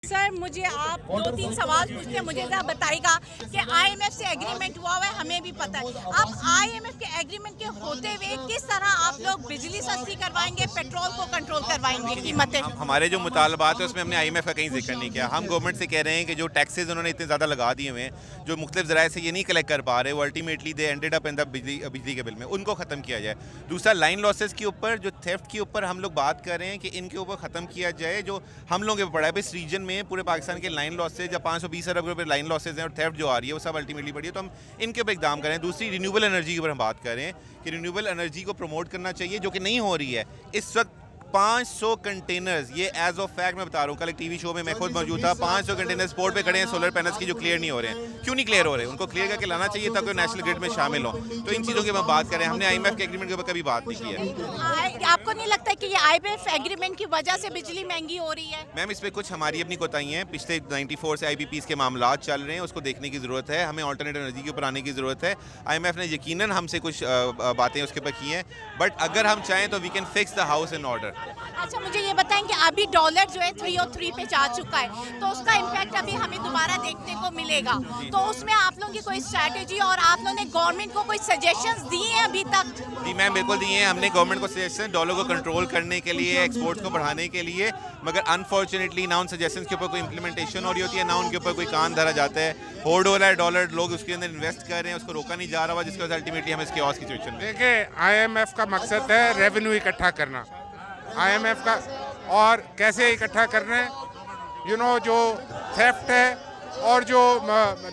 Sir मुझे आप 2-3 सवाल पूछते हैं, मुझे ज़रा बताइएगा कि आईएमएफ से एग्रीमेंट हुआ है, हमें भी पता है। अब आईएमएफ के एग्रीमेंट के होते हुए किस तरह आप लोग बिजली सस्ती करवाएंगे, पेट्रोल को कंट्रोल करवाएंगे कीमतें? हमारे जो मुतालबात है उसमें हमने आईएमएफ का कहीं जिक्र नहीं किया। हम गवर्नमेंट से कह रहे हैं कि जो टैक्सेस उन्होंने इतने ज़्यादा लगा दिए हुए हैं, जो मुख्तलिफ ज़राए से ये नहीं कलेक्ट कर पा रहे, वो ultimately they ended up in the बिजली के बिल में, उनको ख़त्म किया जाए। दूसरा, लाइन लॉसेस के ऊपर, जो थेफ्ट के ऊपर हम लोग बात कर रहे हैं कि इनके ऊपर ख़त्म किया जाए, जो हम लोगों के पड़ा है। इस रीजन में पूरे पाकिस्तान के लाइन लॉसेज या 520 अरब रुपये लाइन लॉसेज हैं और थेफ्ट जो आ रही है वो सब अल्टीमेटली बढ़ी है, तो हम इनके ऊपर इकदाम करें। दूसरी, रिन्यूएबल एनर्जी के ऊपर हम बात करें कि रिन्यूएबल एनर्जी को प्रमोट करना चाहिए, जो कि नहीं हो रही है इस वक्त। 500 कंटेनर्स, ये एज ऑफ फैक्ट मैं बता रहा हूँ, कल एक टीवी शो में मैं खुद मौजूद था, 500 कंटेनर्स पोर्ट पे खड़े हैं सोलर पैनल्स की, जो क्लियर नहीं हो रहे हैं। क्यों नहीं क्लियर हो रहे हैं? उनको क्लियर करके लाना चाहिए ताकि नेशनल ग्रिड में शामिल हो। तो इन चीज़ों की हम बात करें, हमने आईएमएफ के एग्रीमेंट के ऊपर कभी बात नहीं की है। आपको नहीं लगता कि ये आईएमएफ एग्रीमेंट की वजह से बिजली महंगी हो रही है? मैम, इस पर कुछ हमारी अपनी कोताही हैं। पिछले 94 से आईपीपीज़ के मामला चल रहे हैं, उसको देखने की ज़रूरत है। हमें ऑल्टरनेट एनर्जी के ऊपर आने की ज़रूरत है। आईएमएफ ने यकीनन हमसे कुछ बातें उसके ऊपर की हैं, बट अगर हम चाहें तो we can fix the house in order. अच्छा, मुझे ये बताएं कि अभी डॉलर जो है 303 पे जा चुका है, तो उसका इम्पैक्ट अभी हमें दोबारा देखने को मिलेगा। तो उसमें आप लोगों की कोई स्ट्रैटेजी और आप लोगों ने गवर्नमेंट को कोई सजेशंस दिए हैं अभी तक? जी मैम, बिल्कुल दिए हैं हमने गवर्नमेंट को सजेशन, डॉलर को कंट्रोल करने के लिए, एक्सपोर्ट्स को बढ़ाने के लिए, मगर अनफॉर्चुनेटली ना उन सजेशंस के ऊपर कोई इंप्लीमेंटेशन हो रही होती है, ना उनके ऊपर कोई कान धरा जाता है। होल्ड हो रहा है डॉलर, लोग उसके अंदर इन्वेस्ट कर रहे हैं, उसको रोका नहीं जा रहा, जिसकी वजह से अल्टीमेटली हम इस chaos की सिचुएशन में। देखिए, आईएमएफ का मकसद है रेवेन्यू इकट्ठा करना। आईएमएफ का और कैसे इकट्ठा करना है, जो थेफ्ट है और जो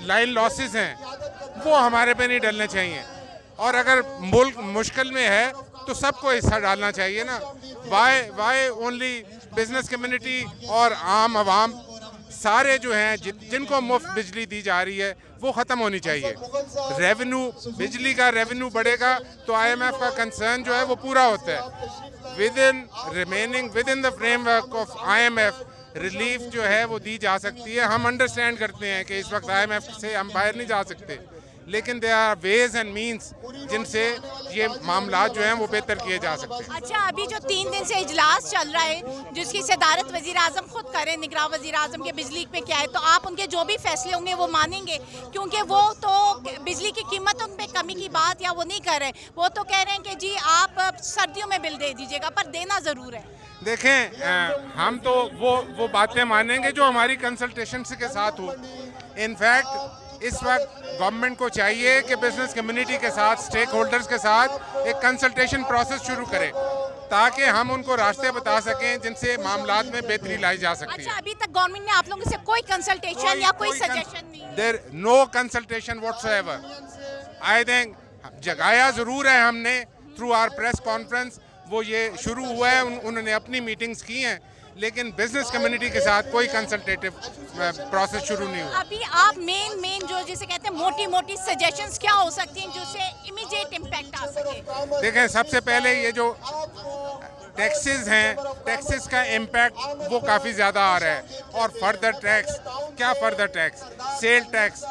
लाइन लॉसेस हैं वो हमारे पे नहीं डलने चाहिए। और अगर मुल्क मुश्किल में है तो सबको हिस्सा डालना चाहिए ना। वाई ओनली बिजनेस कम्युनिटी और आम आवाम सारे जो हैं जिनको मुफ्त बिजली दी जा रही है वो ख़त्म होनी चाहिए। रेवेन्यू, बिजली का रेवेन्यू बढ़ेगा तो आईएमएफ का कंसर्न जो है वो पूरा होता है। With in the framework of IMF relief जो है वो दी जा सकती है। हम अंडरस्टैंड करते हैं कि इस वक्त आईएमएफ से हम बाहर नहीं जा सकते, लेकिन there are ways and means जिनसे ये मामला जो हैं वो बेहतर किए जा सकते हैं। अच्छा, अभी जो 3 दिन से इजलास चल रहा है जिसकी सदारत वज़ीर आज़म खुद करें, निगरान वज़ीर आज़म के बिजली में क्या है, तो आप उनके जो भी फैसले होंगे वो मानेंगे? क्योंकि वो तो बिजली की कीमत उन पर कमी की बात या वो नहीं कर रहे, वो तो कह रहे हैं कि जी आप सर्दियों में बिल दे दीजिएगा, पर देना ज़रूर है। देखें, हम तो वो बातें मानेंगे जो हमारी कंसल्टेशन के साथ हो। इनफैक्ट इस वक्त गवर्नमेंट को चाहिए कि बिजनेस कम्युनिटी के साथ, स्टेक होल्डर्स के साथ एक कंसल्टेशन प्रोसेस शुरू करें ताकि हम उनको रास्ते बता सकें जिनसे मामलात में बेहतरी लाई जा सकती है। अच्छा, अभी तक गवर्नमेंट ने आप लोगों से कोई कंसल्टेशन या कोई सजेशन नहीं? There no consultation whatsoever. I think जगाया ज़रूर है हमने थ्रू आवर प्रेस कॉन्फ्रेंस, वो ये शुरू हुआ है, उन्होंने अपनी मीटिंग्स की हैं, लेकिन बिजनेस कम्युनिटी के साथ कोई कंसल्टेटिव प्रोसेस शुरू नहीं हुआ। अभी आप मेन जो जिसे कहते हैं मोटी सजेशंस क्या हो सकती हैं जिससे इमीडिएट इम्पैक्ट आ सके? देखें, सबसे पहले ये जो टैक्सेस हैं, टैक्सेस का इम्पैक्ट वो काफ़ी ज़्यादा आ रहा है। और फर्दर टैक्स, क्या फर्दर टैक्स? Sale tax.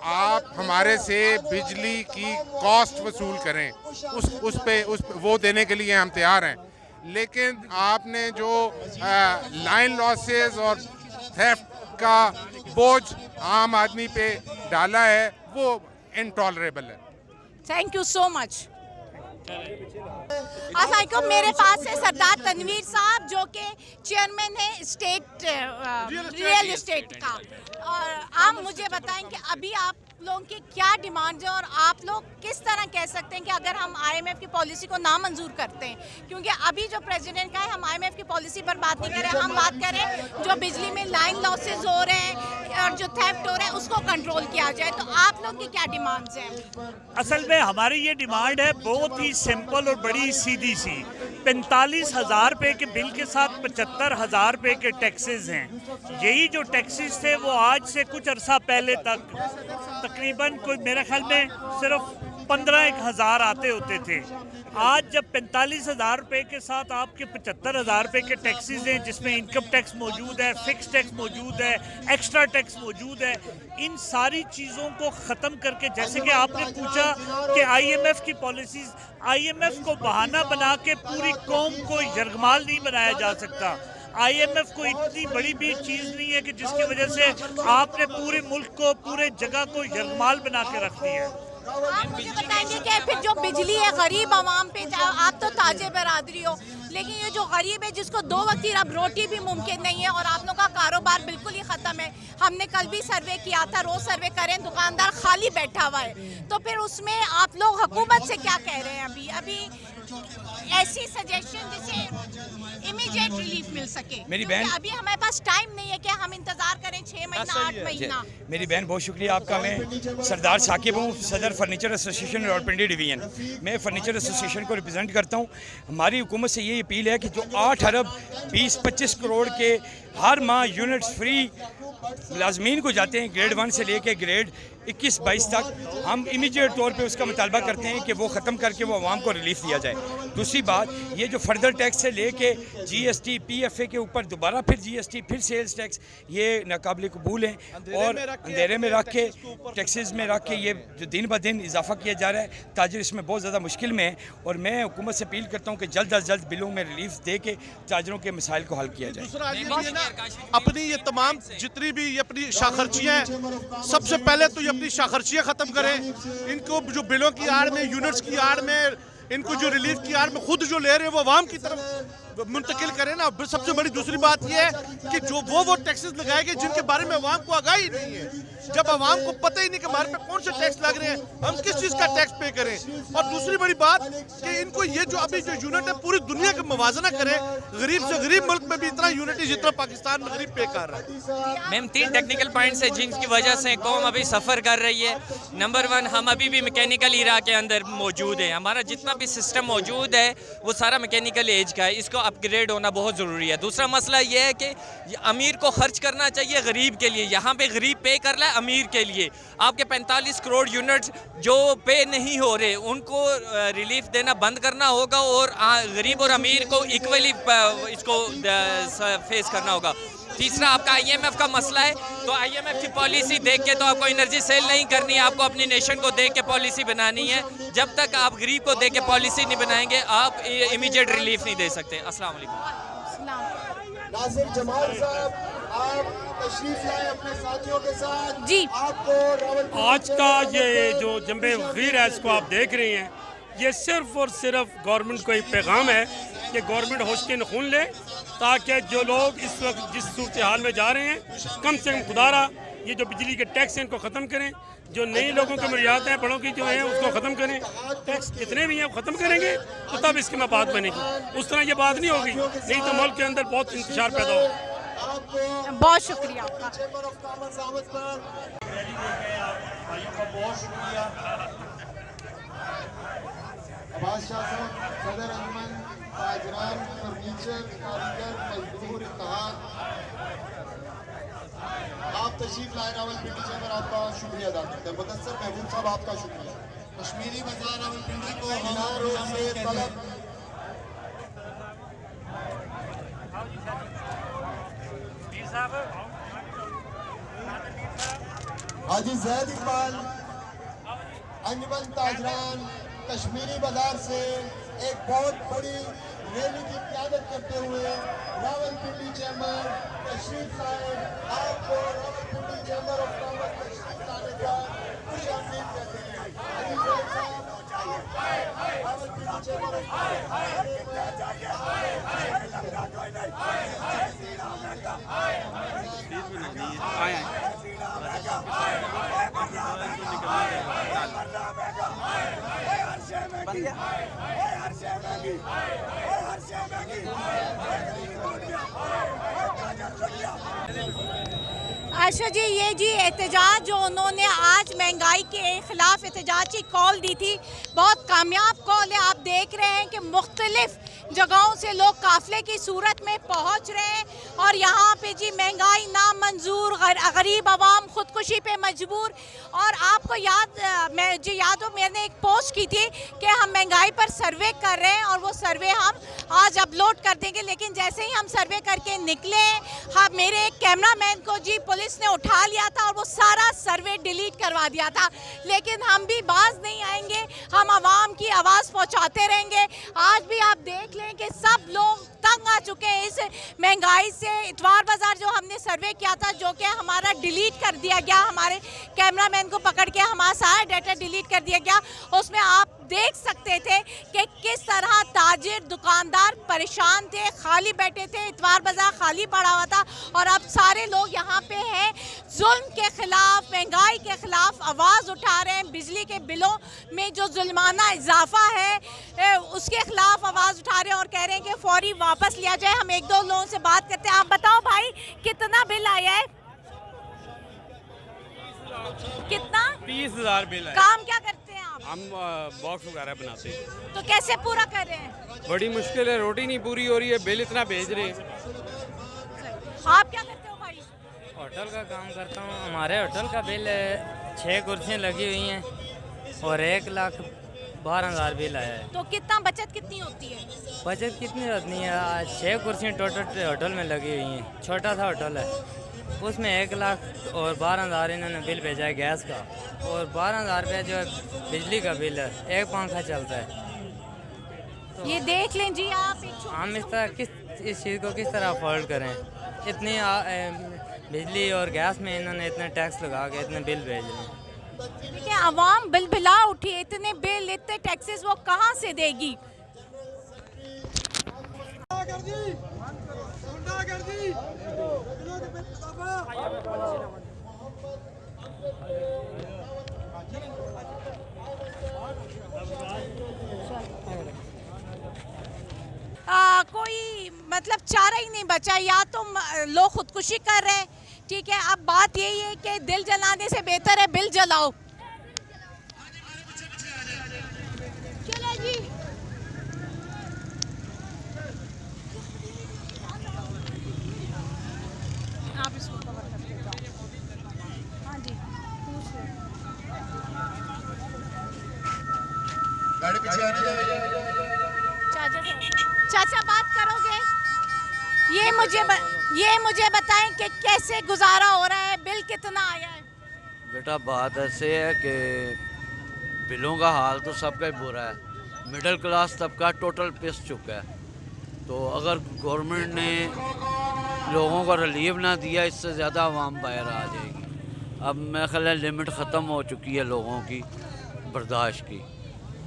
आप हमारे से बिजली की कॉस्ट वसूल करें, उस पे वो देने के लिए हम तैयार हैं, लेकिन आपने जो लाइन लॉसेस और थेफ्ट का बोझ आम आदमी पे डाला है वो इनटॉलरेबल है। Thank you so much. अस्सलाम, मेरे पास है सरदार तनवीर साहब जो कि चेयरमैन है स्टेट रियल एस्टेट का। और आप मुझे बताएं कि अभी आप लोगों की क्या डिमांड है और आप लोग किस तरह कह सकते हैं कि अगर हम आईएमएफ की पॉलिसी को नामंजूर करते हैं, क्योंकि अभी जो प्रेसिडेंट का है, हम आईएमएफ की पॉलिसी पर बात नहीं कर रहे, हम बात कर रहे हैं जो बिजली में लाइन लॉसेज हो रहे हैं और जो थेफ्ट हो रहा है उसको कंट्रोल किया जाए। तो आप लोग की क्या डिमांड्स हैं? असल में हमारी ये डिमांड है बहुत ही सिंपल और बड़ी सीधी सी। 45,000 रुपये के बिल के साथ 75,000 रुपये के टैक्सेस हैं। यही जो टैक्सेस थे वो आज से कुछ अरसा पहले तक तकरीबन कोई मेरे ख्याल में सिर्फ 15,000 आते होते थे। आज जब 45,000 रुपये के साथ आपके 75,000 रुपये के टैक्सेस हैं, जिसमें इनकम टैक्स मौजूद है, फिक्स टैक्स मौजूद है, एक्स्ट्रा टैक्स मौजूद है, इन सारी चीज़ों को ख़त्म करके, जैसे कि आपने पूछा कि आईएमएफ की पॉलिसीज़, आईएमएफ को बहाना बना के पूरी कौम को यरगमाल नहीं बनाया जा सकता। IMF को इतनी बड़ी भी चीज़ नहीं है कि जिसकी वजह से आपने पूरे मुल्क को, पूरे जगह को यरगमाल बना के रख दिया है। आप मुझे बताएंगे कि फिर जो बिजली है गरीब आवाम पे, आप तो ताजे बरादरी हो, लेकिन ये जो गरीब है जिसको 2 वक्त की अब रोटी भी मुमकिन नहीं है और आप लोगों का कारोबार बिल्कुल ही ख़त्म है। हमने कल भी सर्वे किया था, रोज़ सर्वे करें, दुकानदार खाली बैठा हुआ है, तो फिर उसमें आप लोग हुकूमत से क्या कह रहे हैं? अभी ऐसी सजेशन जिसे इमीडिएट रिलीफ मिल सके। मेरी बहन, अभी हमारे पास टाइम नहीं है कि हम इंतज़ार करें 6 महीना 8 महीना। मेरी बहन बहुत शुक्रिया आपका। मैं सरदार साकिब हूँ, सदर फर्नीचर एसोसिएशन रावलपिंडी डिवीज़न। मैं फर्नीचर एसोसिएशन को रिप्रेजेंट करता हूँ। हमारी हुकूमत से ये अपील है कि जो 8 अरब 20-25 करोड़ के हर माह यूनिट्स फ्री मुलाजमीन को जाते हैं, ग्रेड 1 से लेके ग्रेड 21-22 तक, हम इमीडिएट तौर पे उसका मुतालबा करते हैं कि वो ख़त्म करके वो आवाम को रिलीफ दिया जाए। दूसरी बात, ये जो फर्दर टैक्स से लेके GST PFA के ऊपर दोबारा फिर GST फिर सेल्स टैक्स, ये नाकाबिल कबूल हैं और अंधेरे में रख के टैक्सेस में रख के ये जो दिन ब दिन इजाफा किया जा रहा है, ताजर इसमें बहुत ज़्यादा मुश्किल में है। और मैं हुकूमत से अपील करता हूँ कि जल्द अज जल्द बिलों में रिलीफ दे के ताजरों के मसाइल को हल किया जाए। दूसरा ये भी है ना, अपनी ये तमाम जितनी भी ये अपनी शाखर्चियाँ हैं, सबसे पहले तो ये अपनी शाखर्चियाँ ख़त्म करें। इनको जो बिलों की आड़ में, यूनिट्स की आड़ में, इनको जो रिलीफ की आड़ में खुद जो ले रहे हैं वो अवाम की तरफ मुंतकिल करें ना। सबसे बड़ी दूसरी बात यह है कि जो वो टैक्सेस लगाएंगे जिनके बारे में अवाम को आगाही नहीं है। जब अवाम को पता ही नहीं कि हमारे पे कौन से टैक्स लग रहे हैं, हम किस चीज़ का टैक्स पे करें। और दूसरी बड़ी बात कि इनको ये जो अभी जो यूनिट है पूरी दुनिया का मुवाजना करें। गरीब से गरीब मुल्क में भी इतना यूनिट है जितना पाकिस्तान में गरीब पे कर रहा है। मैम 3 टेक्निकल पॉइंट्स है जिनकी वजह से कौम अभी सफ़र कर रही है। नंबर 1, हम अभी भी मैकेनिकल इरा के अंदर मौजूद है। हमारा जितना भी सिस्टम मौजूद है वो सारा मैकेनिकल एज का है, इसको अपग्रेड होना बहुत ज़रूरी है। दूसरा मसला ये है कि अमीर को खर्च करना चाहिए गरीब के लिए। यहाँ पे गरीब पे कर रहा है अमीर के लिए। आपके 45 करोड़ यूनिट्स जो पे नहीं हो रहे उनको रिलीफ देना बंद करना होगा और गरीब और अमीर को इक्वली इसको फेस करना होगा। तीसरा, आपका IMF का मसला है, तो IMF की पॉलिसी देख के तो आपको एनर्जी सेल नहीं करनी है, आपको अपनी नेशन को देख के पॉलिसी बनानी है। जब तक आप गरीब को देख के पॉलिसी नहीं बनाएंगे आप इमीडिएट रिलीफ नहीं दे सकते। अस्सलाम वालेकुम। नासिर जमाल साहब, आप तशरीफ लाए अपने साथियों के साथ। जी, आपको आज का ये जो जंबे गीर है इसको आप देख रहे हैं, ये सिर्फ और सिर्फ गवर्नमेंट को एक पैगाम है कि गवर्नमेंट होश के नखून ले, ताकि जो लोग इस वक्त जिस सूरत हाल में जा रहे हैं, कम से कम खुदारा ये जो बिजली के टैक्स हैं इनको ख़त्म करें। जो नई लोगों की मर्यादा हैं, बड़ों की जो हैं उसको ख़त्म करें। टैक्स जितने भी हैं वो ख़त्म करेंगे तो तब इसकी में बात बनेगी। उस तरह ये बात नहीं होगी, नहीं तो मुल्क के अंदर बहुत इंतशार पैदा होगा। बहुत शुक्रिया आपका। बादशाह साहब, सदर अंजुमन ताजरान फर्नीचर कारीगर मजदूर इत्तेहाद, आप तशरीफ लाए रावलपिंडी चैम्बर, आपका शुक्रिया अदा करते हैं। मुदस्सर महबूब साहब, आपका शुक्रिया। कश्मीरी बाजार रावलपिंडी को हाजी जैद इकबाल अंजुमन ताजरान कश्मीरी बाजार से एक बहुत बड़ी रैली की क़यादत करते हुए रावलपिंडी चैम्बर तशरीफ लाए। आपको रावलपिंडी चैम्बर ऑफ कॉमर्स तशरीफ लाने का खुश आमदीद कहते हैं। रावलपिंडी चैम्बर ऑफ आशा जी, ये जी एहतजाज जो उन्होंने आज महंगाई के खिलाफ एहतजाज की कॉल दी थी, बहुत कामयाब कॉल है। आप देख रहे हैं कि मुख्तलिफ जगहों से लोग काफ़िले की सूरत में पहुंच रहे हैं और यहाँ पे जी महंगाई नामंजूर, गरीब आवाम खुदकुशी पे मजबूर। और आपको याद हो मैंने एक पोस्ट की थी कि हम महंगाई पर सर्वे कर रहे हैं और वो सर्वे हम आज अपलोड कर देंगे। लेकिन जैसे ही हम सर्वे करके निकले, हाँ, मेरे एक कैमरामैन को जी पुलिस ने उठा लिया था और वो सारा सर्वे डिलीट करवा दिया था। लेकिन हम भी बाज नहीं आएंगे, हम आवाम की आवाज़ पहुंचाते रहेंगे। आज भी आप देख लें कि सब लोग तंग आ चुके हैं इस महंगाई से। इतवार बाजार जो हमने सर्वे किया था, जो कि हमारा डिलीट कर दिया गया, हमारे कैमरामैन को पकड़ के हमारा सारा डाटा डिलीट कर दिया गया, उसमें आप देख सकते थे कि किस तरह ताजिर दुकानदार परेशान थे, खाली बैठे थे, इतवार बाजार खाली पड़ा हुआ था। और अब सारे लोग यहाँ पे हैं, जुल्म के खिलाफ, महंगाई के खिलाफ आवाज़ उठा रहे हैं। बिजली के बिलों में जो जुल्माना इजाफा है उसके खिलाफ आवाज़ उठा रहे हैं और कह रहे हैं कि फौरी वापस लिया जाए। हम एक दो लोगों से बात करते हैं। आप बताओ भाई, कितना बिल आया है? कितना? 20,000 बिल है। काम क्या करते हैं आप? हम बॉक्स वगैरह बनाते हैं। तो कैसे पूरा कर रहे हैं? बड़ी मुश्किल है, रोटी नहीं पूरी हो रही है, बिल इतना भेज रहे हैं। आप क्या करते हो भाई? होटल का काम करता हूँ। हमारे होटल का बिल 6 कुर्सियाँ लगी हुई हैं और 1,12,000 बिल आया है। तो कितना बचत कितनी होती है? बचत कितनी होती है? 6 कुर्सियाँ टोटल होटल में लगी हुई हैं। छोटा सा होटल है, उसमें 1,12,000 इन्होंने बिल भेजा है गैस का, और 12,000 रुपये जो है बिजली का बिल है। एक पंखा चलता है। तो ये देख लें जी आप, हम इस चीज़ को किस तरह अफोर्ड करें? इतनी बिजली और गैस में इन्होंने इतने टैक्स लगा के इतने बिल भेज रहे हैं। देखिए, आवाम बिल बिला उठी, इतने बिल, इतने टैक्सेस वो कहाँ से देगी? कोई मतलब चारा ही नहीं बचा, या तो लोग खुदकुशी कर रहे हैं। ठीक है, अब बात यही है कि दिल जलाने से बेहतर है बिल जलाओ। चलो जी, आप इसको कवर कर देते। हाँ जी, पूछ चाचा बात करोगे? ये मुझे बताएं कि कैसे गुजारा हो रहा है, बिल कितना आया है? बेटा बात ऐसे है कि बिलों का हाल तो सबका ही बुरा है। मिडिल क्लास तबका टोटल पिस चुका है। तो अगर गवर्नमेंट ने लोगों को रिलीफ ना दिया, इससे ज़्यादा आवाम बाहर आ जाएगी। अब मेरा ख्याल है लिमिट ख़त्म हो चुकी है लोगों की बर्दाश्त की,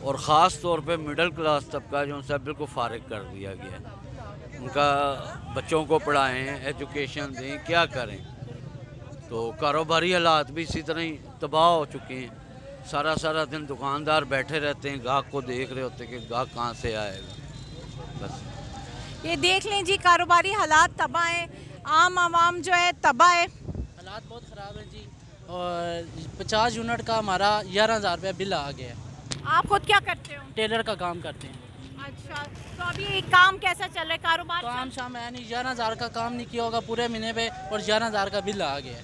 और ख़ास तौर पे मिडिल क्लास तबका जो उनसे बिल्कुल फारिग कर दिया गया है। उनका बच्चों को पढ़ाएं, एजुकेशन दें, क्या करें? तो कारोबारी हालात भी इसी तरह ही तबाह हो चुके हैं। सारा दिन दुकानदार बैठे रहते हैं, गाहक को देख रहे होते हैं कि गाहक कहाँ से आएगा। बस ये देख लें जी, कारोबारी हालात तबाह है, आम आवाम जो है तबाह है। हालात बहुत ख़राब है जी, और 50 यूनिट का हमारा 11,000 रुपये बिल आ गया है। आप खुद क्या करते हो? टेलर का काम करते हैं। अच्छा, तो अभी काम कैसा चल रहा है? कारोबार काम शाम है नहीं, 11,000 का काम नहीं किया होगा पूरे महीने पे, और 11,000 का बिल आ गया है।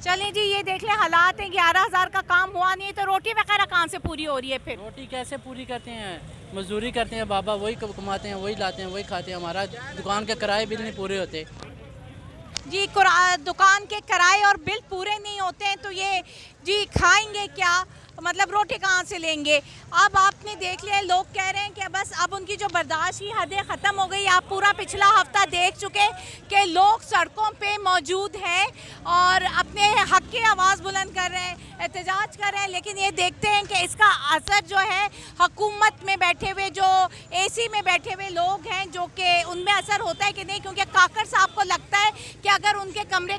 चलें जी, ये देख लें हालात हैं, 11,000 का काम हुआ नहीं, तो रोटी वगैरह कहाँ से पूरी हो रही है? फिर रोटी कैसे पूरी करते हैं? मजदूरी करते हैं बाबा, वही कमाते हैं, वही लाते हैं, वही खाते हैं। हमारा दुकान के किराए बिल नहीं पूरे होते जी। दुकान के किराए और बिल पूरे नहीं होते हैं, तो ये जी खाएंगे क्या? मतलब रोटी कहाँ से लेंगे? अब आपने देख लिया, लोग कह रहे हैं कि बस अब उनकी जो बर्दाश्त की हदें ख़त्म हो गई। आप पूरा पिछला हफ्ता देख चुके कि लोग सड़कों पे मौजूद हैं और अपने हक की आवाज़ बुलंद कर रहे हैं, एहतजाज कर रहे हैं। लेकिन ये देखते हैं कि इसका असर जो है हुकूमत में बैठे हुए, जो AC में बैठे हुए लोग हैं, जो कि उनमें असर होता है कि नहीं। क्योंकि काकर साहब को लगता है कि अगर उनके कमरे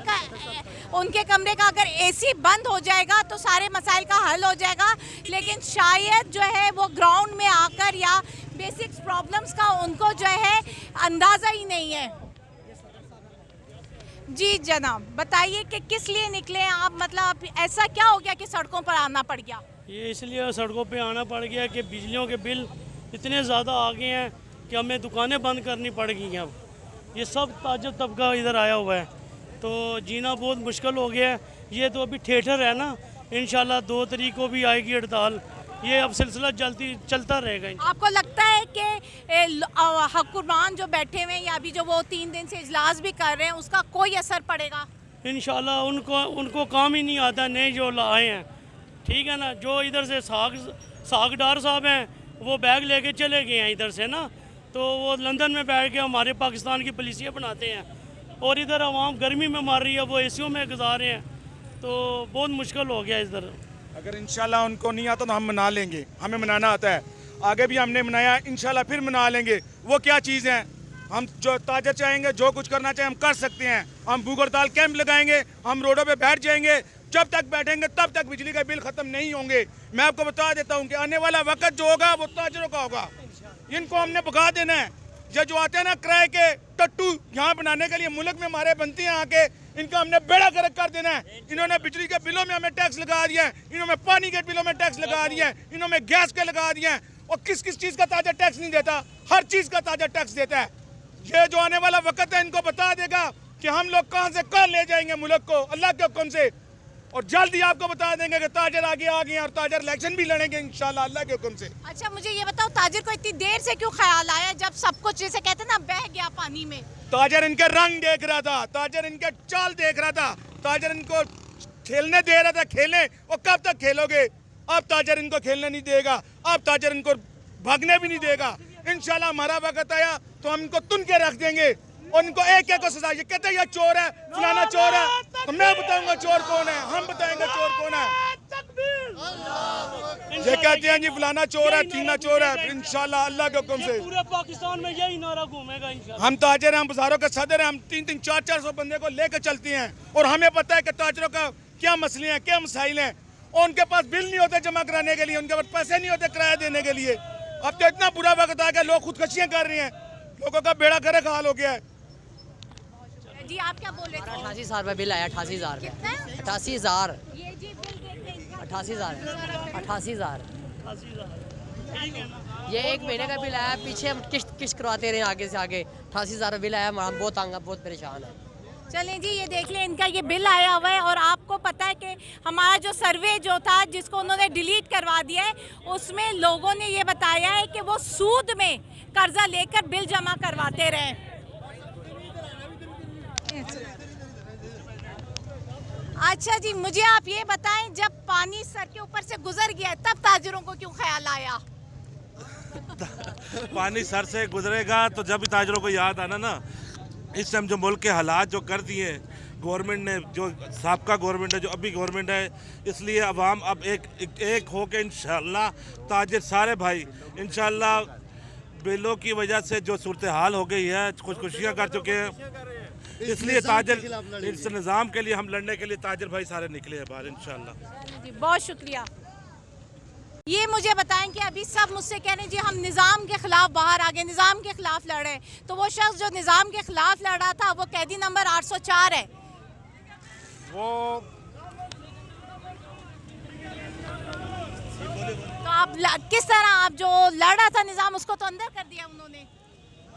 का अगर AC बंद हो जाएगा तो सारे मसाइल का हल हो जाएगा। लेकिन शायद जो है वो ग्राउंड में आकर या बेसिक्स प्रॉब्लम्स का उनको जो है अंदाज़ा ही नहीं है। जी जनाब, बताइए कि किस लिए निकले आप? मतलब ऐसा क्या हो गया कि सड़कों पर आना पड़ गया? ये इसलिए सड़कों पे आना पड़ गया कि बिजलियों के बिल इतने ज़्यादा आ गए हैं कि हमें दुकानें बंद करनी पड़ गई हैं। अब ये सब ताजर तबका इधर आया हुआ है, तो जीना बहुत मुश्किल हो गया है। ये तो अभी थिएटर है ना, इंशाल्लाह 2 तारीख को भी आएगी हड़ताल। ये अब सिलसिला चलता रहेगा। आपको लगता है कि हुक्मरान जो बैठे हुए हैं या अभी जो वो 3 दिन से इजलास भी कर रहे हैं, उसका कोई असर पड़ेगा? इंशाल्लाह उनको काम ही नहीं आता, नए जो आए हैं, ठीक है ना। जो इधर से सागडार साहब हैं वो बैग लेके चले गए हैं इधर से ना, तो वो लंदन में बैठ के हमारे पाकिस्तान की पॉलिसियाँ बनाते हैं, और इधर आवाम गर्मी में मार रही है, वो एसियों में गुजार रहे हैं, तो बहुत मुश्किल हो गया इधर। अगर इंशाल्लाह उनको नहीं आता तो हम मना लेंगे, हमें मनाना आता है, आगे भी हमने मनाया, इंशाल्लाह फिर मना लेंगे। वो क्या चीज़ है, हम जो ताजर चाहेंगे, जो कुछ करना चाहें हम कर सकते हैं। हम भूख हड़ताल कैंप लगाएंगे, हम रोडों पे बैठ जाएंगे, जब तक बैठेंगे तब तक बिजली का बिल ख़त्म नहीं होंगे। मैं आपको बता देता हूँ कि आने वाला वक्त जो होगा वो ताजरों का होगा। इनको हमने भगा देना है। ये जो आते हैं ना किराए के टट्टू यहाँ बनाने के लिए मुल्क में हमारे बनती हैं आके, इनका हमने बेड़ा गर्क कर देना है। इन्होंने बिजली के बिलों में हमें टैक्स लगा दिया है, इन्होंने पानी के बिलों में टैक्स लगा दिया है, इन्होंने गैस के लगा दिया है, और किस किस चीज़ का ताज़ा टैक्स नहीं देता, हर चीज़ का ताज़ा टैक्स देता है। ये जो आने वाला वक्त है इनको बता देगा कि हम लोग कहाँ से कहाँ ले जाएंगे मुल्क को, अल्लाह के हुक्म से। और जल्दी आपको बता देंगे कि ताजर आगे आ गए और ताजर इलेक्शन भी लड़ेंगे इंशाल्लाह अल्लाह के हुक्म से। अच्छा मुझे ये बताओ, ताजिर को इतनी देर से क्यों ख्याल आया जब सब कुछ जैसे कहते हैं ना बह गया पानी में? ताजर इनके रंग देख रहा था, ताजर इनके चाल देख रहा था, ताजर इनको खेलने दे रहा था, खेले, और कब तक खेलोगे? अब ताजर इनको खेलने नहीं देगा, अब ताजर इनको भागने भी नहीं देगा। इंशाल्लाह हमारा वक्त आया तो हम इनको तुन के रख देंगे, और इनको एक एक को सजा। ये कहते हैं ये चोर है, फलाना चोर है, तो मैं बताऊंगा चोर कौन है, हम बताएंगे चोर कौन है। ये कहते हैं जी फलाना चोर है, ठीना चोर है, इंशाल्लाह अल्लाह के हुक्म से पूरे पाकिस्तान में यही नारा घूमेगा इंशाल्लाह। हम ताजर हैं, हम बाजारों के सदर हैं, हम 3-3, 400 बंदे को लेकर चलते हैं, और हमें पता है कि ताजरों का क्या मसले हैं, क्या मसाइल हैं। और उनके पास बिल नहीं होते जमा कराने के लिए, उनके पास पैसे नहीं होते किराया देने के लिए। अब तो इतना बुरा वक्त आ गया, लोग खुदकशियाँ कर रहे हैं, लोगों का बेड़ा गर्क हाल हो गया है। जी आप क्या बोल रहे थे? 88,000 रुपये बिल आया, 88,000 कितना? 88,000, ये जी बिल देखते हैं इनका। 88,000, 88,000। ये एक महीने का बिल आया, पीछे हम किस्त करवाते रहे आगे से आगे। 88,000 बिल आया, हम बहुत तंग, बहुत परेशान है। चलें जी, ये देख लें इनका ये बिल आया हुआ है, और आपको पता है कि हमारा जो सर्वे जो था जिसको उन्होंने डिलीट करवा दिया है, उसमें लोगों ने ये बताया है कि वो सूद में कर्जा लेकर बिल जमा करवाते रहे। अच्छा जी, मुझे आप ये बताएं, जब पानी सर के ऊपर से गुजर गया तब ताजिरों को क्यों ख्याल आया? पानी सर से गुजरेगा तो जब भी ताजरों को याद आना ना, इस टाइम जो मुल्क के हालात जो कर दिए गवर्नमेंट ने, जो साबका गवर्नमेंट है, जो अभी गवर्नमेंट है, इसलिए अवाम अब एक हो के इंशाल्लाह ताजिर सारे भाई इंशाल्लाह बिलों की वजह से जो सूरत हाल हो गई है, खुदकुशियाँ कर चुके हैं, इसलिए ताजिर इस निज़ाम के लिए हम लड़ने के लिए ताजिर भाई सारे निकले हैं बाहर इंशाल्लाह। बहुत शुक्रिया। ये मुझे बताएं कि अभी सब मुझसे कह रहे हैं जी हम निज़ाम के ख़िलाफ़ बाहर आ गए, निज़ाम के ख़िलाफ़ लड़ रहे हैं, तो वो शख्स जो निज़ाम के ख़िलाफ़ लड़ रहा था वो कैदी नंबर 804 है। वो तो आप किस तरह, आप जो लड़ रहा था निज़ाम उसको तो अंदर कर दिया उन्होंने।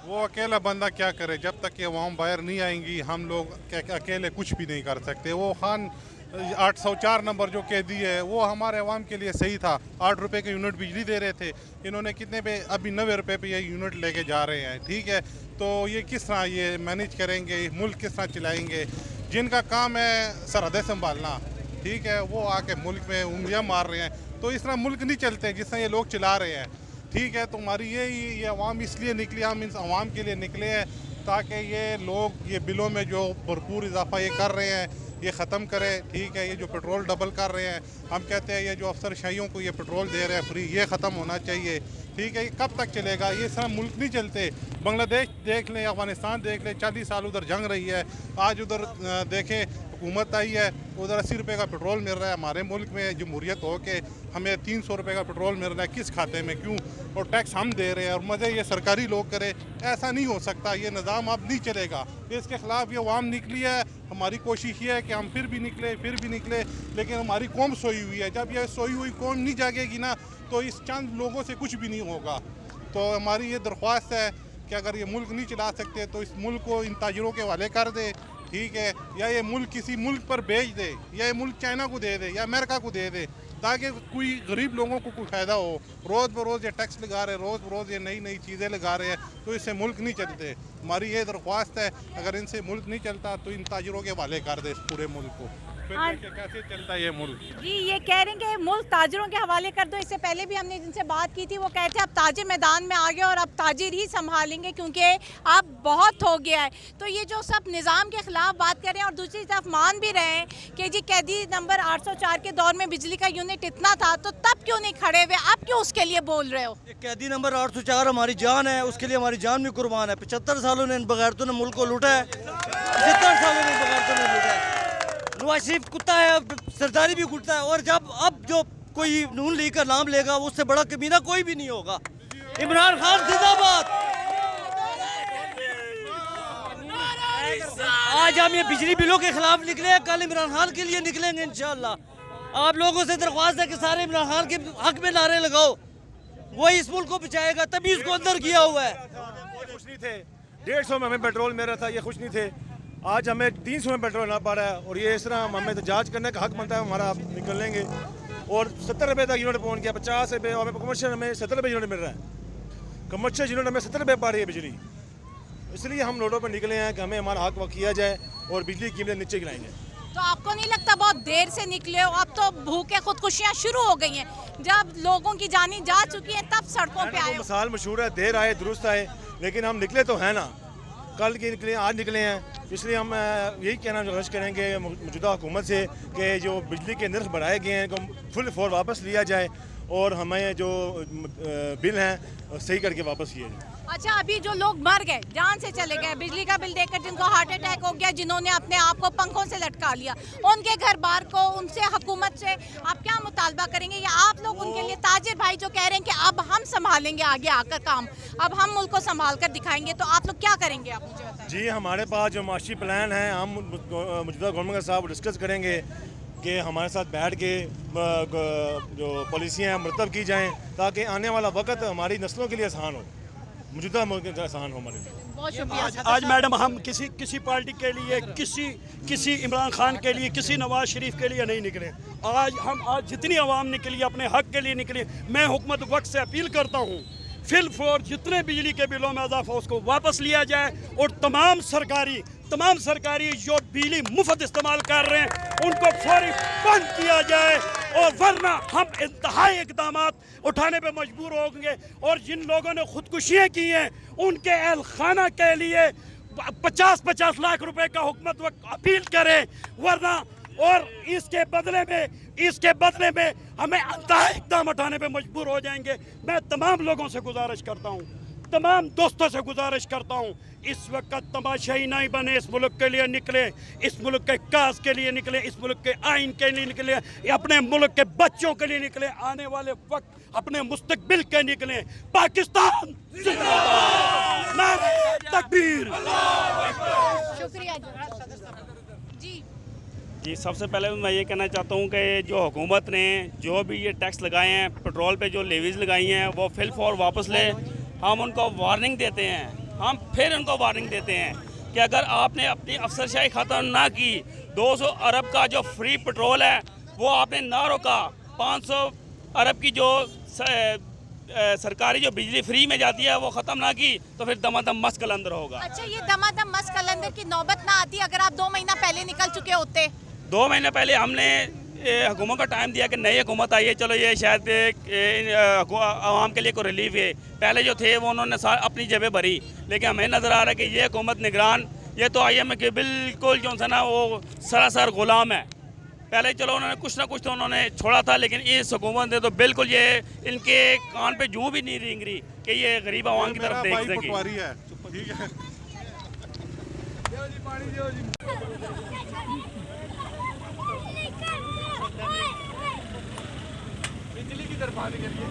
वो अकेला बंदा क्या करे, जब तक ये अवाम बाहर नहीं आएंगी हम लोग अकेले कुछ भी नहीं कर सकते। वो खान 804 नंबर जो कैदी है वो हमारे अवाम के लिए सही था, 8 रुपये के यूनिट बिजली दे रहे थे, इन्होंने कितने पे, अभी 90 रुपये पे ये यूनिट लेके जा रहे हैं। ठीक है, तो ये किस तरह ये मैनेज करेंगे, मुल्क किस तरह चलाएंगे? जिनका काम है सरहदें संभालना, ठीक है, वो आके मुल्क में उंगलियां मार रहे हैं, तो इस तरह मुल्क नहीं चलते जिस तरह ये लोग चला रहे हैं। ठीक है, तो हमारी ये अवाम इसलिए निकली, हम इस अवाम के लिए निकले हैं ताकि ये लोग ये बिलों में जो भरपूर इजाफा ये कर रहे हैं ये ख़त्म करें। ठीक है, ये जो पेट्रोल डबल कर रहे हैं, हम कहते हैं ये जो अफसरशाहियों को ये पेट्रोल दे रहे हैं फ्री, ये ख़त्म होना चाहिए। ठीक है, ये कब तक चलेगा? ये सारा मुल्क नहीं चलते। बांग्लादेश देख लें, अफ़गानिस्तान देख लें, 40 साल उधर जंग रही है, आज उधर देखें हुकूमत आई है, उधर 80 रुपये का पेट्रोल मिल रहा है। हमारे मुल्क में जमहूरियत हो के हमें 300 रुपये का पेट्रोल मिल रहा है, किस खाते में, क्यों? और टैक्स हम दे रहे हैं और मज़े ये सरकारी लोग करें, ऐसा नहीं हो सकता। ये निज़ाम अब नहीं चलेगा, इसके ख़िलाफ़ ये अवाम निकली है। हमारी कोशिश ये है कि हम फिर भी निकले, लेकिन हमारी कौम सोई हुई है। जब ये सोई हुई कौम नहीं जागेगी ना तो इस चंद लोगों से कुछ भी नहीं होगा। तो हमारी ये दरख्वास्त है कि अगर ये मुल्क नहीं चला सकते तो इस मुल्क को इन ताजिरों के हवाले कर दे। ठीक है, या ये मुल्क किसी मुल्क पर बेच दे, या ये मुल्क चाइना को दे दे या अमेरिका को दे दे, ताकि कोई गरीब लोगों को कोई फ़ायदा हो। रोज़ बरोज़ ये टैक्स लगा रहे, रोज़ बरोज़ ये नई चीज़ें लगा रहे हैं, तो इससे मुल्क नहीं चलते। हमारी ये दरख्वास्त है, अगर इनसे मुल्क नहीं चलता तो इन ताजरों के हवाले कर दे इस पूरे मुल्क को। फिर देखिए कैसे चलता है ये मुल्क। जी ये कह रहे हैं कि मुल्क ताजरों के हवाले कर दो। इससे पहले भी हमने जिनसे बात की थी वो कहते हैं अब ताजिर मैदान में आ गए और अब ताजिर ही संभालेंगे क्योंकि अब बहुत हो गया है। तो ये जो सब निज़ाम के ख़िलाफ़ बात कर रहे हैं और दूसरी तरफ मान भी रहे हैं कि जी कैदी नंबर 804 के दौर में बिजली का यूनिट इतना था तो तब क्यों नहीं खड़े हुए, अब क्यों उसके लिए बोल रहे हो? कैदी नंबर 804 हमारी जान है, उसके लिए हमारी जान भी कुर्बान है। 75 सालों ने इन बगैरतों ने मुल्क को लूटा है, 75 सालों ने इन बगैरतों ने लूटा है। नवाज शरीफ कुत्ता है, अब सरदारी भी कुत्ता है, और जब अब जो कोई नून लीग का नाम लेगा उससे बड़ा कमीना कोई भी नहीं होगा। इमरान खान जिंदाबाद। आज हम ये बिजली बिलों के खिलाफ निकले, कल इमरान खान के लिए निकलेंगे इंशाल्लाह। आप लोगों से दरख्वास्त है कि सारे इमरान खान के हक में नारे लगाओ, वही इस मुल्क को बचाएगा, तभी इसको अंदर किया हुआ है। खुश नहीं थे, 150 में हमें पेट्रोल मिल रहा था, ये खुश नहीं थे। आज हमें 300 में पेट्रोल ना पा रहा है, और ये इस तरह हमें तो जांच करने का हक बनता है हमारा, निकल लेंगे। और 70 रुपये तक यूनिट पहुंच गया, 50 रुपये, और कमर्शियल हमें 70 रुपये यूनिट मिल रहा है। कमर्शियल यूनिट हमें 70 रुपये पा रही है बिजली, इसलिए हम रोडों पर निकले हैं कि हमें हमारा हक वक्त किया जाए और बिजली की कीमतें नीचे गिराएंगे। तो आपको नहीं लगता बहुत देर से निकले हो? अब तो भूखे खुदकुशियाँ शुरू हो गई हैं, जब लोगों की जानी जा चुकी है तब सड़कों पे आए हो। मिसाल मशहूर है, देर आए दुरुस्त आए, लेकिन हम निकले तो हैं ना, कल के निकले, आज निकले हैं। इसलिए हम यही कहना गुजारिश करेंगे मौजूदा हुकूमत से कि जो बिजली के नर्ख बढ़ाए गए हैं को फुल फोर वापस लिया जाए और हमें जो बिल हैं सही करके वापस किए जाए। अच्छा, अभी जो लोग मर गए, जान से चले गए, बिजली का बिल देकर जिनको हार्ट अटैक हो गया, जिन्होंने अपने आप को पंखों से लटका लिया, उनके घर बार को, उनसे हुकूमत से आप क्या मुतालबा करेंगे? या आप लोग उनके लिए, ताजिर भाई जो कह रहे हैं कि अब हम संभालेंगे आगे आकर काम, अब हम मुल्क को संभाल कर दिखाएंगे, तो आप लोग क्या करेंगे? आप मुझे बताएं। जी हमारे पास जो माशी प्लान है, हम मौजूदा गवर्नमेंट के साथ डिस्कस करेंगे कि हमारे साथ बैठ के जो पॉलिसियाँ मरतब की जाएँ ताकि आने वाला वक्त हमारी नस्लों के लिए आसान हो, मौजूदा मुल्क के आसान हो हमारे लिए। बहुत शुक्रिया। आज मैडम हम किसी पार्टी के लिए, किसी इमरान खान के लिए, किसी नवाज शरीफ के लिए नहीं निकले। आज जितनी आवाम निकली अपने हक के लिए निकली। मैं हुकूमत वक्त से अपील करता हूँ फिल फोर जितने बिजली के बिलों में इजाफा उसको वापस लिया जाए, और तमाम सरकारी जो बिजली मुफ्त इस्तेमाल कर रहे हैं उनको फौरी बंद किया जाए, और वरना हम इंतहाई इकदाम उठाने पे मजबूर होंगे। और जिन लोगों ने खुदकुशियाँ की हैं उनके अहल खाना के लिए 50-50 लाख रुपए का हुकूमत वक्त अपील करे, वरना और इसके बदले में हमें इंतहाई इकदाम उठाने पे मजबूर हो जाएंगे। मैं तमाम लोगों से गुजारिश करता हूँ, तमाम दोस्तों से गुजारिश करता हूँ, इस वक्त तमाशाई नहीं बने, इस मुल्क के लिए निकले, इस मुल्क के काज के लिए निकले, इस मुल्क के आइन के लिए निकले, अपने मुल्क के बच्चों के लिए निकले, आने वाले वक्त अपने मुस्तकबिल के निकले। पाकिस्तान जिंदाबाद, नारे तकबीर। शुक्रिया जी। सबसे पहले मैं ये कहना चाहता हूँ कि जो हुकूमत ने जो भी ये टैक्स लगाए हैं, पेट्रोल पे जो लेवीज़ लगाई हैं, वो फिल फॉर वापस ले। हम उनको वार्निंग देते हैं, हम फिर उनको वार्निंग देते हैं कि अगर आपने अपनी अफसरशाही ख़त्म ना की, 200 अरब का जो फ्री पेट्रोल है वो आपने ना रोका, 500 अरब की जो सरकारी जो बिजली फ्री में जाती है वो ख़त्म ना की, तो फिर दमादम मस्त कलंदर होगा। अच्छा, ये दमादम मस्त कलंदर की नौबत ना आती अगर आप 2 महीना पहले निकल चुके होते? 2 महीने पहले हमने हुकूमत का टाइम दिया कि नई हुकूमत आई है, चलो ये शायद आवाम के लिए कोई रिलीफ है। पहले जो थे वो उन्होंने अपनी जेबें भरी, लेकिन हमें नज़र आ रहा है कि ये हुकूमत निगरान, ये तो IMF के बिल्कुल जो है ना वो सरासर गुलाम है। पहले चलो उन्होंने कुछ ना कुछ तो उन्होंने छोड़ा था, लेकिन इस हुकूमत ने तो बिल्कुल ये इनके कान पे जूं भी नहीं रेंग रही कि ये गरीब आवाम की तरफ देख सके। बिजली की तरफ आने के लिए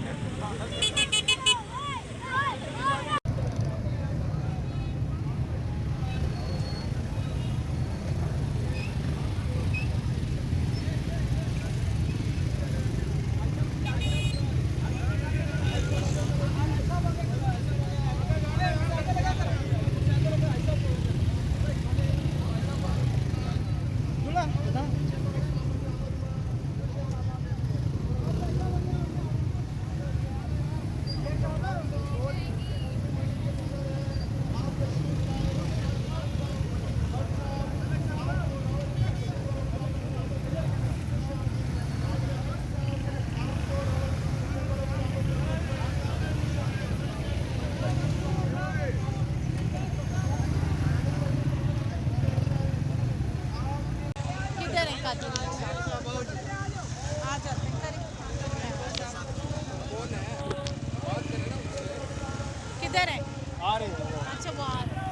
दिखाती हूँ। आ जाते हैं, किधर है? आ रहे हैं। अच्छा वो आ रहे हैं।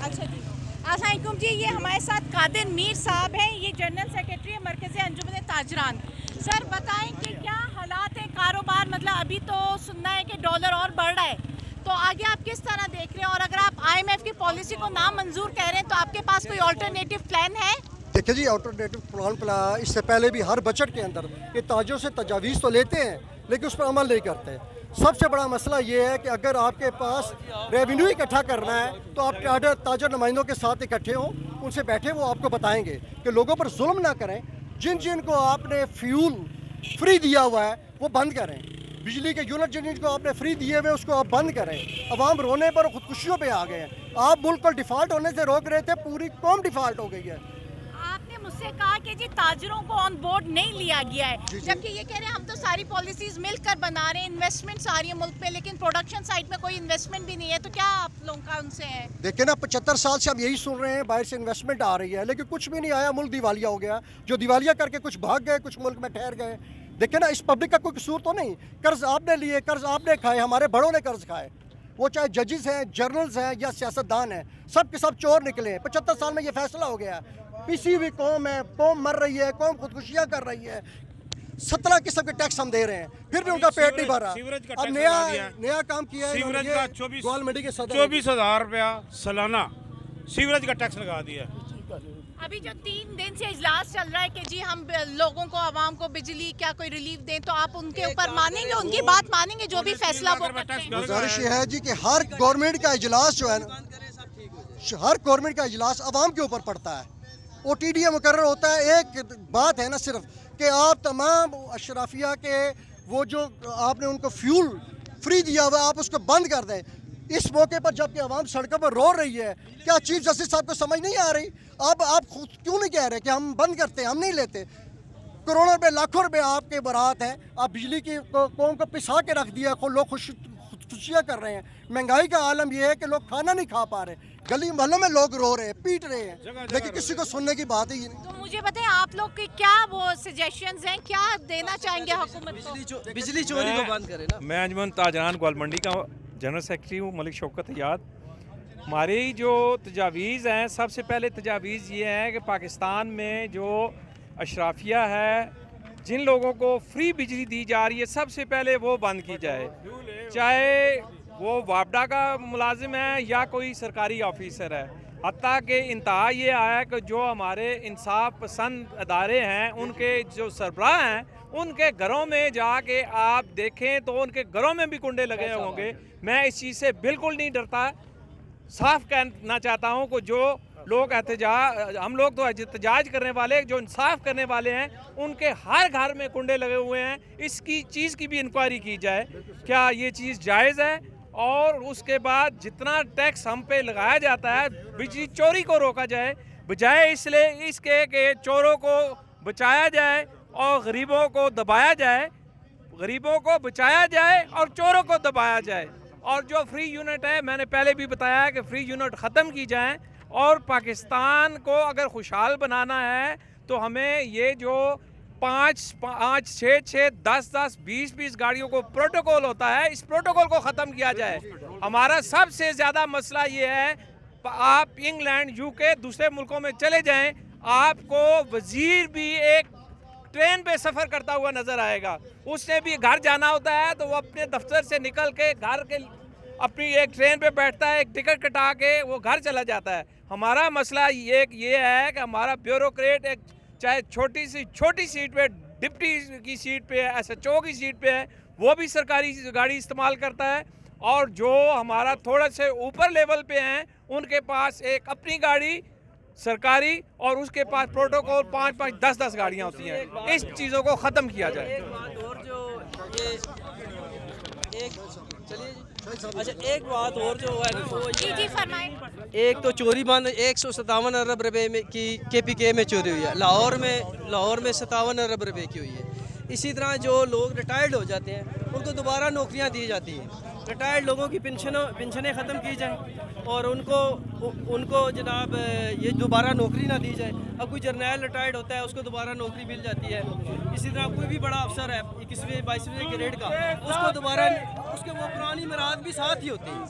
अच्छा जी, अस्सलामुअलैकुम जी, ये हमारे साथ कादिर मीर साहब हैं, ये जनरल सेक्रेटरी है मरकज़ अंजुमन ताजरान। सर बताएं कि क्या हालात है कारोबार, मतलब अभी तो सुनना है कि डॉलर और बढ़ रहा है, तो आगे आप किस तरह देख रहे हैं, और अगर आप IMF की पॉलिसी को नामंजूर कह रहे हैं तो आपके पास कोई ऑल्टरनेटिव प्लान है? देखिए जी, ऑल्टरनेटिव प्लान इससे पहले भी हर बजट के अंदर ये ताजों से तजावीज़ तो लेते हैं लेकिन उस पर अमल नहीं करते। सबसे बड़ा मसला ये है कि अगर आपके पास रेवेन्यू इकट्ठा करना है तो आप ताजर नुमाइंदों के साथ इकट्ठे हों, उनसे बैठे, वो आपको बताएंगे कि लोगों पर जुल्म ना करें। जिन जिन को आपने फ्यूल फ्री दिया हुआ है वो बंद करें, बिजली के यूनिट जिन जिनको आपने फ्री दिए हुए उसको आप बंद करें। अवाम रोने पर खुदकुशियों पे आ गए हैं। आप मुल्क को डिफ़ॉल्ट होने से रोक रहे थे, पूरी कौम डिफ़ॉल्ट हो गई है। आपने मुझसे कहा कि जी ताजरों को ऑन बोर्ड नहीं लिया गया है, जबकि ये कह रहे हैं हम तो सारी पॉलिसीज मिलकर बना रहे हैं, इन्वेस्टमेंट सारी है मुल्क पे, लेकिन प्रोडक्शन साइड में कोई इन्वेस्टमेंट भी नहीं है, तो क्या आप लोगों का उनसे है? देखिए ना, 75 साल से हम यही सुन रहे हैं बाहर से इन्वेस्टमेंट आ रही है, लेकिन कुछ भी नहीं आया। मुल्क दिवालिया हो गया, जो दिवालिया करके कुछ भाग गए, कुछ मुल्क में ठहर गए। देखिए ना, इस पब्लिक का कोई कसूर तो नहीं। कर्ज आपने लिए, कर्ज आपने खाए, हमारे बड़ों ने कर्ज खाए, वो चाहे जजेस हैं, जर्नल्स हैं या सियासतदान हैं, सब के सब चोर निकले। 75 साल में ये फैसला हो गया। पिसी हुई कौम है, कौम मर रही है, कौम खुदकुशियाँ कर रही है। 17 किस्म के टैक्स हम दे रहे हैं, फिर भी उनका पेट नहीं भर रहा। अब नया काम किया है, सीवरेज का 24,000 रुपया सालाना सीवरेज का टैक्स लगा दिया। अभी जो 3 दिन से इजलास चल रहा है कि जी हम लोगों को, आवाम को बिजली क्या कोई रिलीफ दें, तो आप उनके ऊपर मानेंगे, उनकी बात मानेंगे जो भी फैसला वो करते हैं? गुजारिश ये है जी कि हर गवर्नमेंट का इजलास जो है ना, हर गवर्नमेंट का इजलास आवाम के ऊपर पड़ता है। OTD मुकर्रर होता है। एक बात है ना सिर्फ कि आप तमाम अशराफिया के वो जो आपने उनको फ्यूल फ्री दिया हुआ, आप उसको बंद कर दें। इस मौके पर जबकि आवाम सड़कों पर रो रही है, क्या चीफ जस्टिस साहब को समझ नहीं आ रही? अब आप खुद क्यों नहीं कह रहे कि हम बंद करते हैं? हम नहीं लेते। करोड़ों रुपए, लाखों रुपए आपके बरात हैं, आप बिजली की कौम को पिसा के रख दिया, लोग खुशियाँ कर रहे हैं। महंगाई का आलम यह है कि लोग खाना नहीं खा पा रहे, गली मोहल्लों में लोग रो रहे हैं, पीट रहे हैं, लेकिन किसी को सुनने की बात ही नहीं। तो मुझे बताएं आप लोग के क्या वो सजेशंस हैं, क्या देना चाहेंगे हुकूमत को? बिजली चोरी को बंद करें ना। मैं अंजुमन ताजरान ग्वालमंडी का जनरल सेक्रेटरी हूँ, मलिक शौकत याद। हमारी जो तजावीज़ हैं, सबसे पहले तजावीज़ ये है कि पाकिस्तान में जो अशराफिया है, जिन लोगों को फ्री बिजली दी जा रही है, सबसे पहले वो बंद की जाए, चाहे वो वापडा का मुलाजिम है या कोई सरकारी ऑफिसर है। हत्ता कि इंतहा ये आया कि जो हमारे इंसाफ पसंद अदारे हैं, उनके जो सरबराह हैं, उनके घरों में जाके आप देखें तो उनके घरों में भी कुंडे लगे होंगे। मैं इस चीज़ से बिल्कुल नहीं डरता। साफ कहना चाहता हूँ कि जो लोग हम लोग तो एहतजाज करने वाले, जो इंसाफ करने वाले हैं, उनके हर घर में कुंडे लगे हुए हैं। इसकी चीज़ की भी इंक्वायरी की जाए, क्या ये चीज़ जायज़ है, और उसके बाद जितना टैक्स हम पे लगाया जाता है, बिजली चोरी को रोका जाए, बजाय इसके कि चोरों को बचाया जाए और गरीबों को दबाया जाए। गरीबों को बचाया जाए और चोरों को दबाया जाए। और जो फ्री यूनिट है, मैंने पहले भी बताया कि फ्री यूनिट ख़त्म की जाए, और पाकिस्तान को अगर खुशहाल बनाना है तो हमें ये जो 5, 6, 10, 20 गाड़ियों को प्रोटोकॉल होता है, इस प्रोटोकॉल को ख़त्म किया जाए। हमारा सबसे ज़्यादा मसला ये है, आप इंग्लैंड, UK, दूसरे मुल्कों में चले जाएं, आपको वज़ीर भी एक ट्रेन पे सफ़र करता हुआ नज़र आएगा। उसने भी घर जाना होता है तो वो अपने दफ्तर से निकल के घर के अपनी एक ट्रेन पे बैठता है, एक टिकट कटा के वो घर चला जाता है। हमारा मसला ये है कि हमारा ब्यूरोक्रेट एक चाहे छोटी सीट पे, डिप्टी की सीट पे है, SHO की सीट पे है, वो भी सरकारी गाड़ी इस्तेमाल करता है, और जो हमारा थोड़ा से ऊपर लेवल पे हैं उनके पास एक अपनी गाड़ी सरकारी और उसके पास प्रोटोकॉल 5, 10 गाड़ियाँ होती हैं। इस चीज़ों को ख़त्म किया जाए। अच्छा, एक बात और जो है वो जी फरमाएं। एक तो चोरी बंद, 157 अरब रुपए में की KPK में चोरी हुई है। लाहौर में 57 अरब रुपए की हुई है। इसी तरह जो लोग रिटायर्ड हो जाते हैं उनको दोबारा नौकरियां दी जाती हैं। रिटायर्ड लोगों की पेंशनें ख़त्म की जाएँ और उनको जनाब ये दोबारा नौकरी ना दी जाए। अब कोई जर्नैल रिटायर्ड होता है उसको दोबारा नौकरी मिल जाती है। इसी तरह कोई भी बड़ा अफसर है 21वें 22वें ग्रेड का, उसको दोबारा उसके वो पुरानी मराद भी साथ ही होती हैं।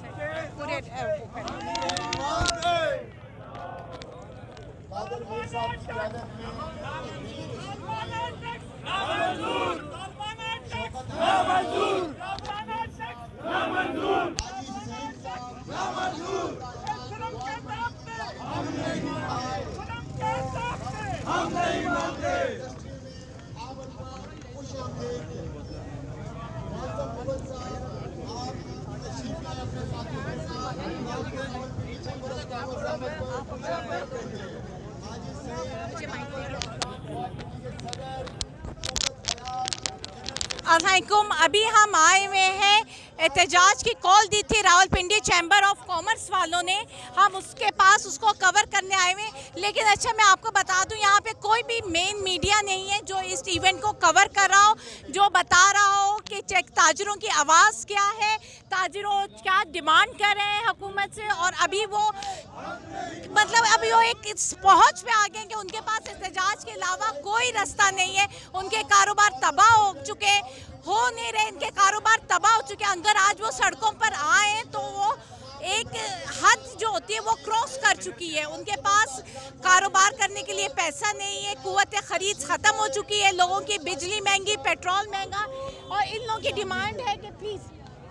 अस्सलामुअलैकुम। अभी हम आए हुए हैं, एहतजाज की कॉल दी थी रावलपिंडी चैम्बर ऑफ कॉमर्स वालों ने, हम उसके पास उसको कवर करने आए हुए हैं। लेकिन अच्छा मैं आपको बता दूं यहाँ पे कोई भी मेन मीडिया नहीं है जो इस इवेंट को कवर कर रहा हो, जो बता रहा हो कि ताजरों की आवाज़ क्या है, ताजरों क्या डिमांड कर रहे हैं हुकूमत से। और अभी वो मतलब अभी वो एक पहुँच पे आ गए कि उनके पास एहतजाज के अलावा कोई रास्ता नहीं है। उनके कारोबार तबाह हो चुके, हो नहीं रहे, इनके कारोबार तबाह हो चुके। अगर आज वो सड़कों पर आए तो वो एक हद जो होती है वो क्रॉस कर चुकी है। उनके पास कारोबार करने के लिए पैसा नहीं है, कुव्वत खरीद ख़त्म हो चुकी है, लोगों की बिजली महंगी, पेट्रोल महंगा। और इन लोगों की डिमांड है कि प्लीज़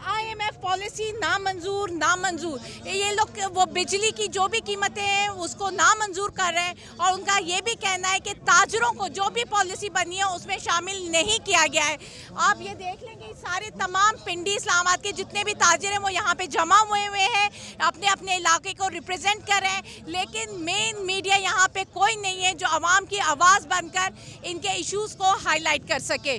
IMF पॉलिसी नामंजूर नामंजूर। ये लोग वो बिजली की जो भी कीमतें हैं उसको नामंजूर कर रहे हैं। और उनका ये भी कहना है कि ताजरों को जो भी पॉलिसी बनी है उसमें शामिल नहीं किया गया है। आप ये देख लेंगे सारे तमाम पिंडी इस्लामाबाद के जितने भी ताजिर हैं वो यहाँ पे जमा हुए हैं, अपने अपने इलाके को रिप्रेजेंट कर रहे हैं। लेकिन मेन मीडिया यहाँ पे कोई नहीं है जो आवाम की आवाज़ बनकर इनके इश्यूज़ को हाईलाइट कर सके।